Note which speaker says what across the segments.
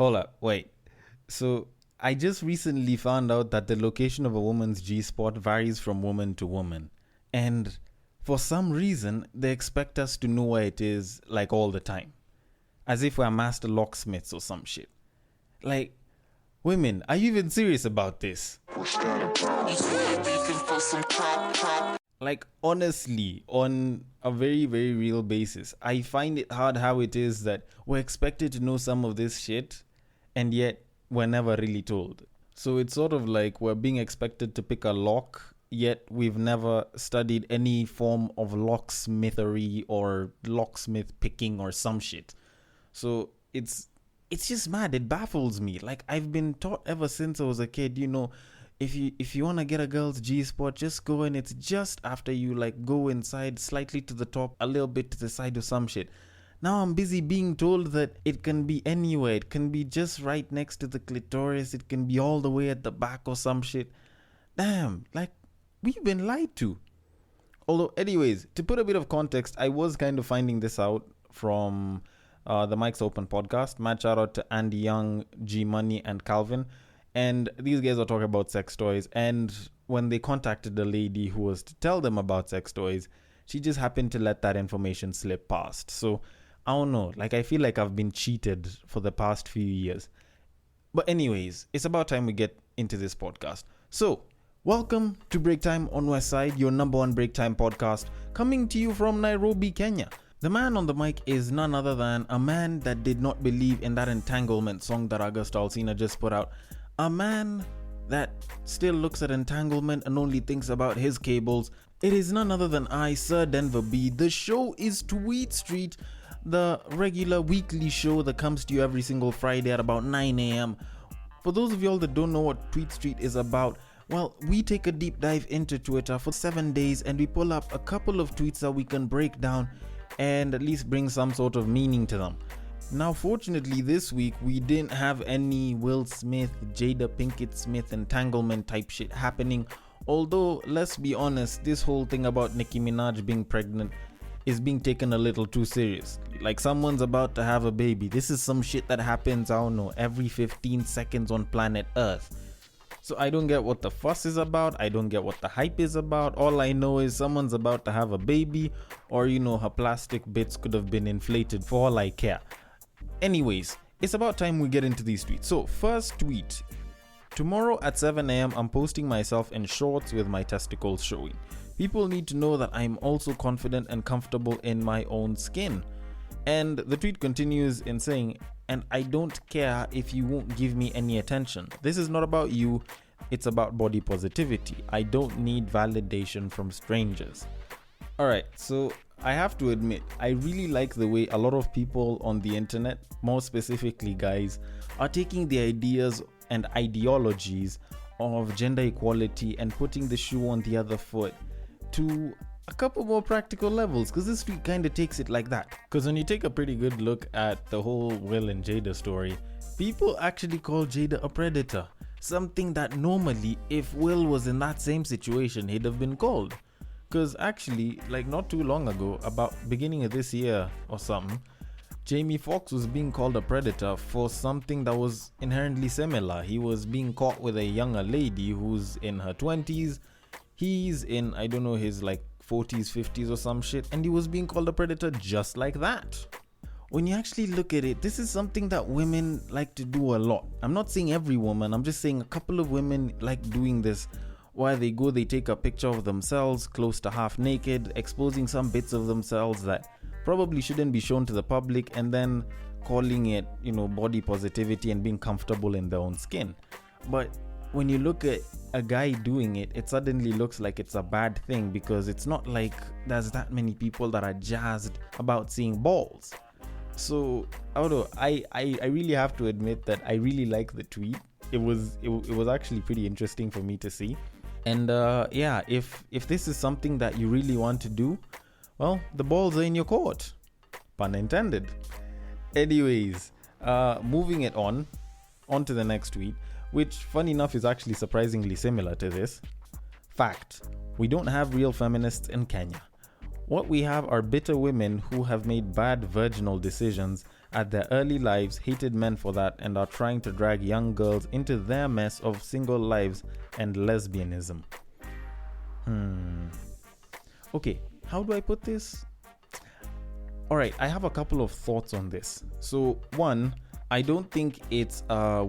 Speaker 1: Hold up, wait. So I just recently found out that the location of a woman's G-spot varies from woman to woman. And for some reason, they expect us to know where it is like all the time. As if we're master locksmiths or some shit. Like, women, are you even serious about this? Like, honestly, on a very, very real basis, I find it hard how it is that we're expected to know some of this shit, and yet we're never really told. So it's sort of like we're being expected to pick a lock, yet we've never studied any form of locksmithery or locksmith picking or some shit. So it's just mad. It baffles me. Like, I've been taught ever since I was a kid, if you want to get a girl's G-spot, just go, and it's just after you like go inside slightly to the top, a little bit to the side or some shit. Now I'm busy being told that it can be anywhere. It can be just right next to the clitoris. It can be all the way at the back or some shit. Damn, like, we've been lied to. Although, anyways, to put a bit of context, I was kind of finding this out from the Mike's Open podcast. Mad shout out to Andy Young, G Money, and Calvin. And these guys are talking about sex toys. And when they contacted the lady who was to tell them about sex toys, she just happened to let that information slip past. So, I don't know. Like, I feel like I've been cheated for the past few years. But anyways, it's about time we get into this podcast. So, welcome to Break Time on Westside, your number one break time podcast, coming to you from Nairobi, Kenya. The man on the mic is none other than a man that did not believe in that entanglement song that August Alsina just put out. A man that still looks at entanglement and only thinks about his cables. It is none other than I, Sir Denver B. The show is Tweetstreet, the regular weekly show that comes to you every single Friday at about 9 a.m. For those of y'all that don't know what Tweetstreet is about, well, we take a deep dive into Twitter for 7 days and we pull up a couple of tweets that we can break down and at least bring some sort of meaning to them. Now, fortunately, this week we didn't have any Will Smith, Jada Pinkett Smith entanglement type shit happening. Although, let's be honest, this whole thing about Nicki Minaj being pregnant is being taken a little too serious. Like, someone's about to have a baby. This is some shit that happens, I don't know, every 15 seconds on planet Earth. So I don't get what the fuss is about. I don't get what the hype is about. All I know is someone's about to have a baby, or her plastic bits could have been inflated, for all I care. Anyways, it's about time we get into these tweets. So, first tweet. Tomorrow at 7 a.m. I'm posting myself in shorts with my testicles showing. People need to know that I'm also confident and comfortable in my own skin. And the tweet continues in saying, and I don't care if you won't give me any attention. This is not about you, it's about body positivity. I don't need validation from strangers. Alright, so I have to admit, I really like the way a lot of people on the internet, more specifically guys, are taking the ideas and ideologies of gender equality and putting the shoe on the other foot to a couple more practical levels, because this tweet kind of takes it like that. Because when you take a pretty good look at the whole Will and Jada story, people actually call Jada a predator, something that normally, if Will was in that same situation, he'd have been called. Because actually, like not too long ago, about beginning of this year or something, Jamie Foxx was being called a predator for something that was inherently similar. He was being caught with a younger lady who's in her 20s. He's in, I don't know, his like 40s, 50s or some shit. And he was being called a predator just like that. When you actually look at it, this is something that women like to do a lot. I'm not saying every woman, I'm just saying a couple of women like doing this. While they go, they take a picture of themselves close to half naked, exposing some bits of themselves that probably shouldn't be shown to the public, and then calling it, body positivity and being comfortable in their own skin. But when you look at a guy doing it, it suddenly looks like it's a bad thing, because it's not like there's that many people that are jazzed about seeing balls. So, I don't know, I really have to admit that I really like the tweet. It was actually pretty interesting for me to see. And yeah, if this is something that you really want to do, well, the balls are in your court. Pun intended. Anyways, moving it on to the next tweet, which funny enough is actually surprisingly similar to this. Fact, we don't have real feminists in Kenya. What we have are bitter women who have made bad virginal decisions at their early lives, hated men for that, and are trying to drag young girls into their mess of single lives and lesbianism. Okay, how do I put this? Alright, I have a couple of thoughts on this. So, one, I don't think it's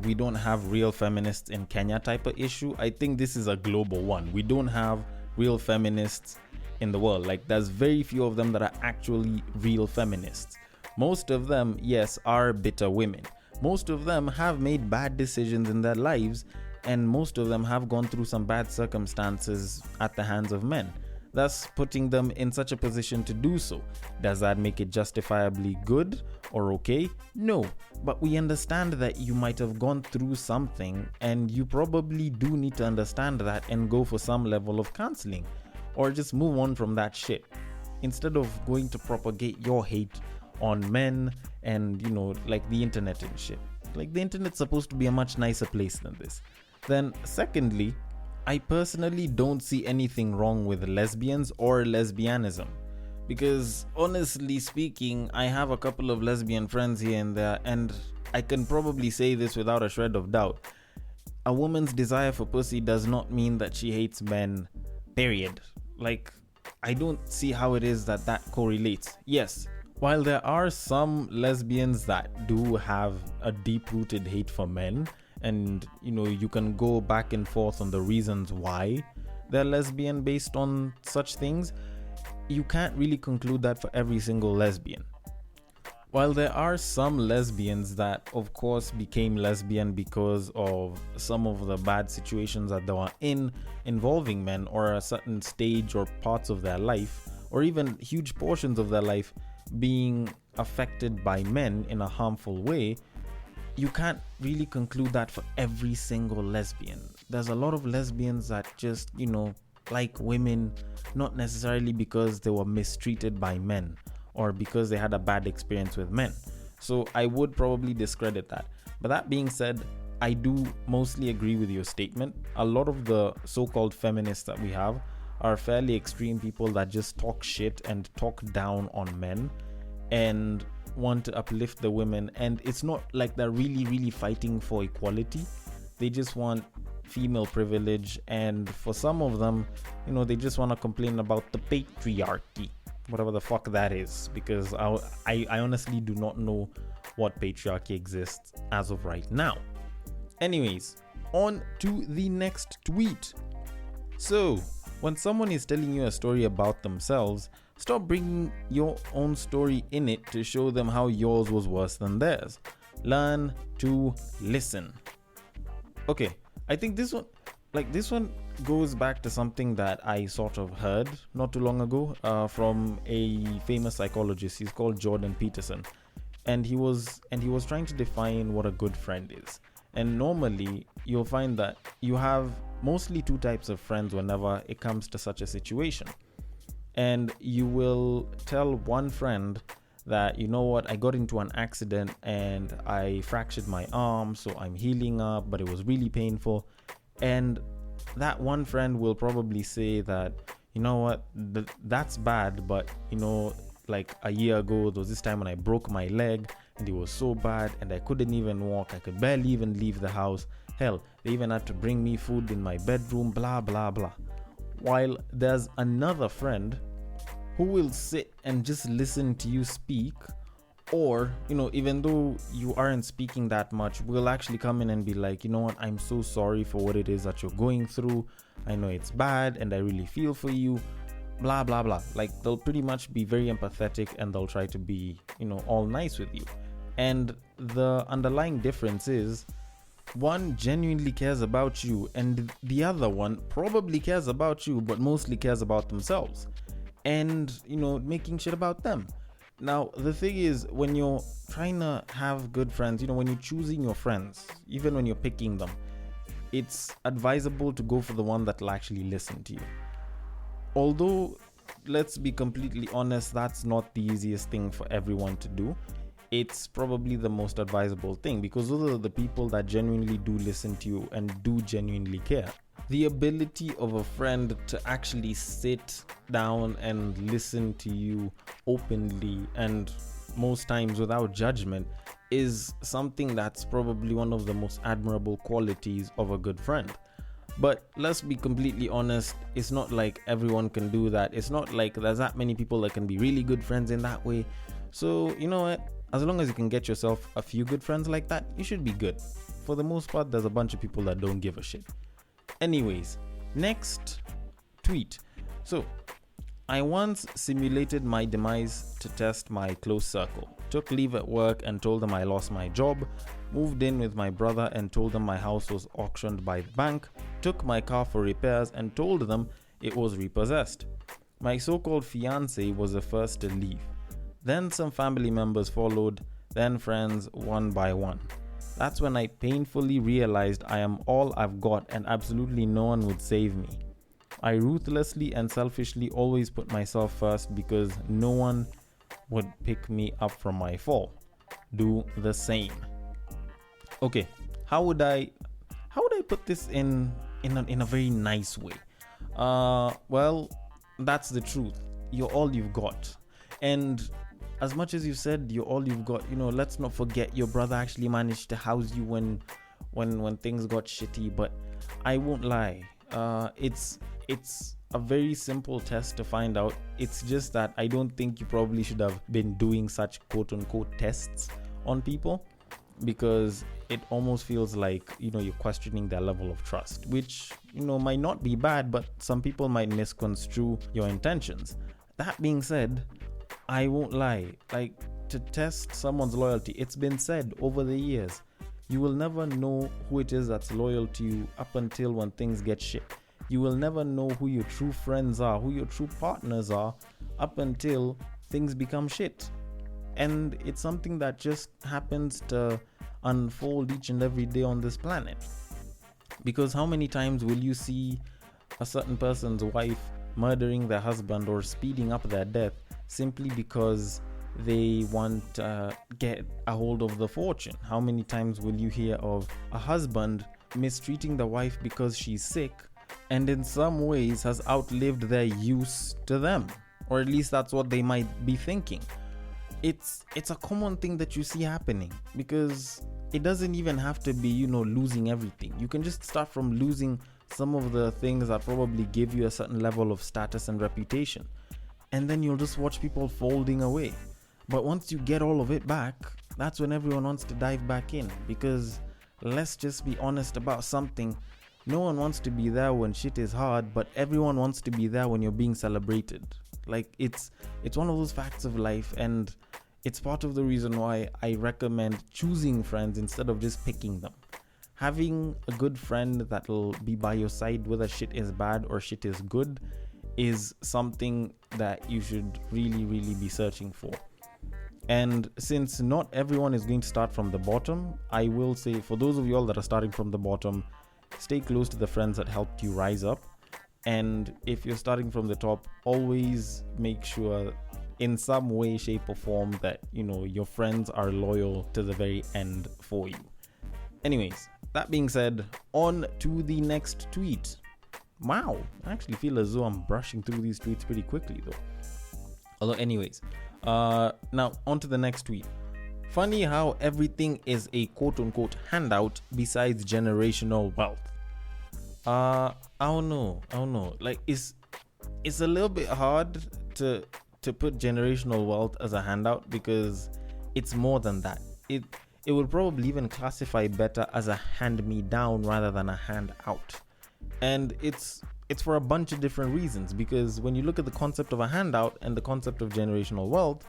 Speaker 1: we don't have real feminists in Kenya type of issue. I think this is a global one. We don't have real feminists in the world. Like, there's very few of them that are actually real feminists. Most of them, yes, are bitter women. Most of them have made bad decisions in their lives, and most of them have gone through some bad circumstances at the hands of men, thus putting them in such a position to do so. Does that make it justifiably good or okay? No, but we understand that you might have gone through something, and you probably do need to understand that and go for some level of counseling, or just move on from that shit, instead of going to propagate your hate on men and, you know, like the internet and shit. Like, the internet's supposed to be a much nicer place than this. Then secondly, I personally don't see anything wrong with lesbians or lesbianism, because honestly speaking, I have a couple of lesbian friends here and there, and I can probably say this without a shred of doubt. A woman's desire for pussy does not mean that she hates men, period. Like, I don't see how it is that that correlates. Yes, while there are some lesbians that do have a deep-rooted hate for men, and, you know, you can go back and forth on the reasons why they're lesbian based on such things, you can't really conclude that for every single lesbian. While there are some lesbians that, of course, became lesbian because of some of the bad situations that they were in involving men, or a certain stage or parts of their life, or even huge portions of their life being affected by men in a harmful way, you can't really conclude that for every single lesbian. There's a lot of lesbians that just, you know, like women, not necessarily because they were mistreated by men or because they had a bad experience with men. So I would probably discredit that. But that being said, I do mostly agree with your statement. A lot of the so-called feminists that we have are fairly extreme people that just talk shit and talk down on men and want to uplift the women. And it's not like they're really fighting for equality. They just want female privilege, and for some of them, you know, they just want to complain about the patriarchy, whatever the fuck that is, because I honestly do not know what patriarchy exists as of right now. Anyways, on to the next tweet. So, when someone is telling you a story about themselves, stop bringing your own story in it to show them how yours was worse than theirs. Learn to listen. Okay, I think this one goes back to something that I sort of heard not too long ago from a famous psychologist. He's called Jordan Peterson, and he was trying to define what a good friend is. And normally you'll find that you have mostly two types of friends whenever it comes to such a situation. And you will tell one friend that, you know what, I got into an accident and I fractured my arm, so I'm healing up, but it was really painful. And that one friend will probably say that, you know what, that's bad, but, you know, like a year ago, there was this time when I broke my leg and it was so bad and I couldn't even walk. I could barely even leave the house. Hell, they even had to bring me food in my bedroom, blah, blah, blah. While there's another friend who will sit and just listen to you speak, or, you know, even though you aren't speaking that much, will actually come in and be like, you know what, I'm so sorry for what it is that you're going through. I know it's bad and I really feel for you, blah, blah, blah. Like, they'll pretty much be very empathetic and they'll try to be, you know, all nice with you. And the underlying difference is, one genuinely cares about you and the other one probably cares about you but mostly cares about themselves and, you know, making shit about them. Now, the thing is, when you're trying to have good friends, you know, when you're choosing your friends, even when you're picking them, it's advisable to go for the one that will actually listen to you. Although, let's be completely honest, that's not the easiest thing for everyone to do. It's probably the most advisable thing, because those are the people that genuinely do listen to you and do genuinely care. The ability of a friend to actually sit down and listen to you openly and most times without judgment is something that's probably one of the most admirable qualities of a good friend. But let's be completely honest, it's not like everyone can do that. It's not like there's that many people that can be really good friends in that way. So, you know what? As long as you can get yourself a few good friends like that, you should be good. For the most part, there's a bunch of people that don't give a shit. Anyways, next tweet. So, I once simulated my demise to test my close circle. Took leave at work and told them I lost my job. Moved in with my brother and told them my house was auctioned by the bank. Took my car for repairs and told them it was repossessed. My so-called fiancé was the first to leave. Then some family members followed, then friends one by one. That's when I painfully realized I am all I've got and absolutely no one would save me. I ruthlessly and selfishly always put myself first because no one would pick me up from my fall. Do the same. Okay, how would I put this in a very nice way? Well, that's the truth. You're all you've got. And as much as you said you're all you've got, let's not forget your brother actually managed to house you when things got shitty. But I won't lie, it's a very simple test to find out. It's just that I don't think you probably should have been doing such quote unquote tests on people, because it almost feels like you're questioning their level of trust, which might not be bad, but some people might misconstrue your intentions. That being said, I won't lie, like, to test someone's loyalty, it's been said over the years, you will never know who it is that's loyal to you up until when things get shit. You will never know who your true friends are, who your true partners are, up until things become shit. And it's something that just happens to unfold each and every day on this planet. Because how many times will you see a certain person's wife murdering their husband or speeding up their death simply because they want to get a hold of the fortune? How many times will you hear of a husband mistreating the wife because she's sick and in some ways has outlived their use to them? Or at least that's what they might be thinking. It's a common thing that you see happening, because it doesn't even have to be, losing everything. You can just start from losing some of the things that probably give you a certain level of status and reputation. And then you'll just watch people folding away. But once you get all of it back, that's when everyone wants to dive back in. Because let's just be honest about something. No one wants to be there when shit is hard, but everyone wants to be there when you're being celebrated. Like, it's one of those facts of life, and it's part of the reason why I recommend choosing friends instead of just picking them. Having a good friend that'll be by your side whether shit is bad or shit is good is something that you should really, really be searching for. And since not everyone is going to start from the bottom, I will say, for those of you all that are starting from the bottom, stay close to the friends that helped you rise up. And if you're starting from the top, always make sure in some way, shape or form that your friends are loyal to the very end for you. Anyways, that being said, on to the next tweet. Wow, I actually feel as though I'm brushing through these tweets pretty quickly though. Although anyways, now on to the next tweet. Funny how everything is a quote unquote handout besides generational wealth. I don't know. Like, it's a little bit hard to put generational wealth as a handout, because it's more than that. It would probably even classify better as a hand-me-down rather than a handout. And it's for a bunch of different reasons, because when you look at the concept of a handout and the concept of generational wealth,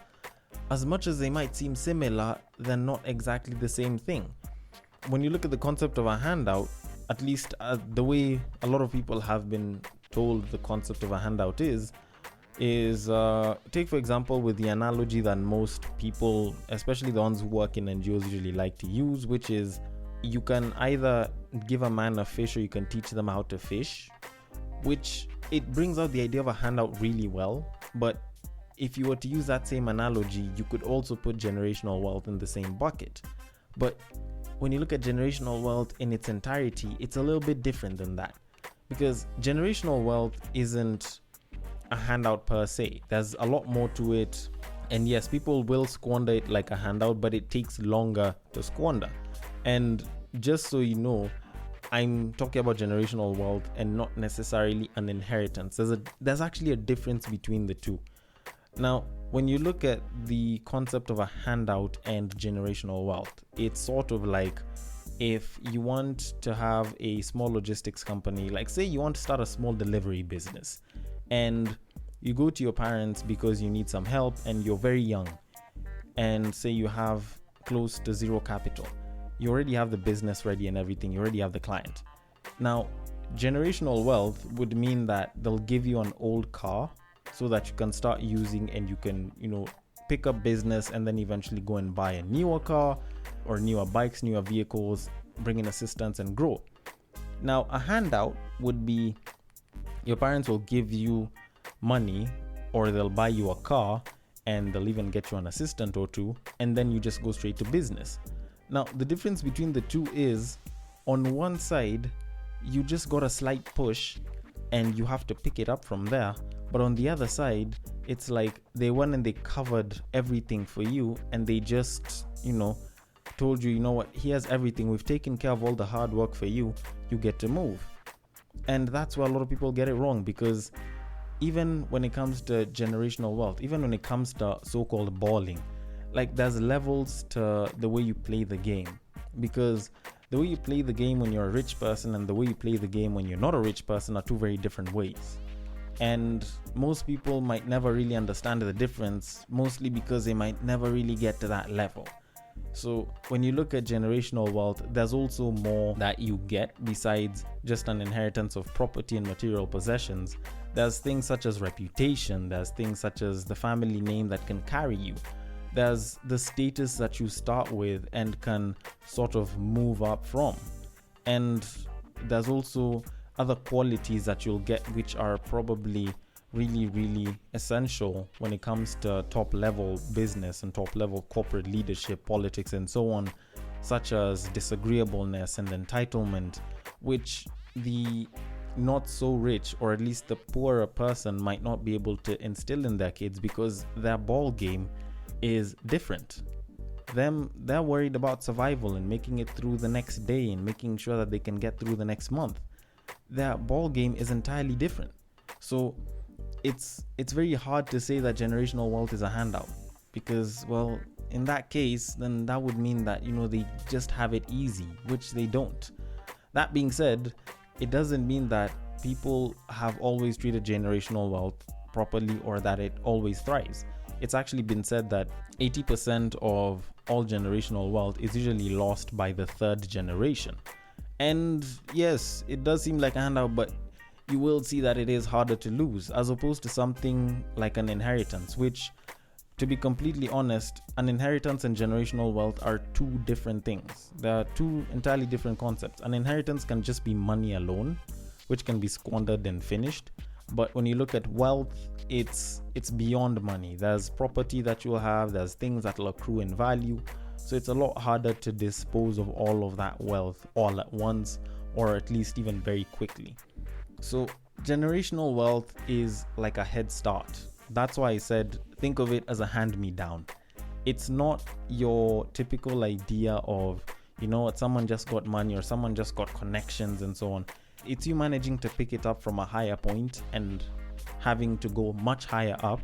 Speaker 1: as much as they might seem similar, they're not exactly the same thing. When you look at the concept of a handout, at least the way a lot of people have been told the concept of a handout is take for example with the analogy that most people, especially the ones who work in NGOs, usually like to use, which is you can either give a man a fish or you can teach them how to fish, which it brings out the idea of a handout really well. But if you were to use that same analogy, you could also put generational wealth in the same bucket. But when you look at generational wealth in its entirety, it's a little bit different than that, because generational wealth isn't a handout per se. There's a lot more to it, And yes, people will squander it like a handout, but it takes longer to squander. And just so you know, I'm talking about generational wealth and not necessarily an inheritance. There's actually a difference between the two. Now, when you look at the concept of a handout and generational wealth, it's sort of like if you want to have a small logistics company, like say you want to start a small delivery business, and you go to your parents because you need some help and you're very young, and say you have close to zero capital. You already have the business ready and everything. You already have the client. Now, generational wealth would mean that they'll give you an old car so that you can start using, and you can, pick up business and then eventually go and buy a newer car or newer bikes, newer vehicles, bring in assistance and grow. Now, a handout would be your parents will give you money, or they'll buy you a car and they'll even get you an assistant or two, and then you just go straight to business. Now, the difference between the two is, on one side, you just got a slight push and you have to pick it up from there. But on the other side, it's like they went and they covered everything for you, and they just, told you, you know what, here's everything. We've taken care of all the hard work for you. You get to move. And that's where a lot of people get it wrong, because even when it comes to generational wealth, even when it comes to so-called balling, like there's levels to the way you play the game. Because the way you play the game when you're a rich person and the way you play the game when you're not a rich person are two very different ways. And most people might never really understand the difference, mostly because they might never really get to that level. So when you look at generational wealth, there's also more that you get besides just an inheritance of property and material possessions. There's things such as reputation. There's things such as the family name that can carry you. There's the status that you start with and can sort of move up from. And there's also other qualities that you'll get which are probably really, really essential when it comes to top level business and top level corporate leadership, politics, and so on, such as disagreeableness and entitlement, which the not so rich, or at least the poorer person, might not be able to instill in their kids because their ball game is different. They're worried about survival and making it through the next day and making sure that they can get through the next month. Their ball game is entirely different. So it's very hard to say that generational wealth is a handout, because, well, in that case, then that would mean that, they just have it easy, which they don't. That being said, it doesn't mean that people have always treated generational wealth properly or that it always thrives. It's actually been said that 80% of all generational wealth is usually lost by the third generation. And yes, it does seem like a handout, but you will see that it is harder to lose as opposed to something like an inheritance, which, to be completely honest, an inheritance and generational wealth are two different things. They are two entirely different concepts. An inheritance can just be money alone, which can be squandered and finished. But when you look at wealth, it's beyond money. There's property that you'll have, there's things that will accrue in value. So it's a lot harder to dispose of all of that wealth all at once, or at least even very quickly. So generational wealth is like a head start. That's why I said think of it as a hand-me-down. It's not your typical idea of, someone just got money or someone just got connections and so on. It's you managing to pick it up from a higher point and having to go much higher up,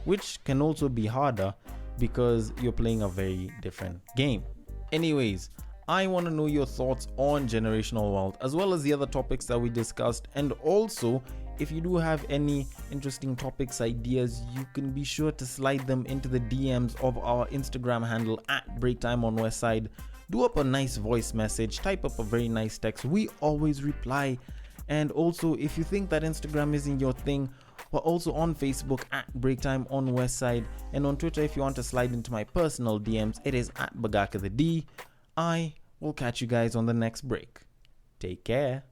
Speaker 1: which can also be harder because you're playing a very different game. Anyways, I want to know your thoughts on generational wealth as well as the other topics that we discussed. And also, if you do have any interesting topics, ideas, you can be sure to slide them into the DMs of our Instagram handle at Breaktime on Westside. Do up a nice voice message, type up a very nice text. We always reply. And also, if you think that Instagram isn't your thing, we're also on Facebook at Breaktime on Westside, and on Twitter if you want to slide into my personal DMs, it is at Bagaka the D. I will catch you guys on the next break. Take care.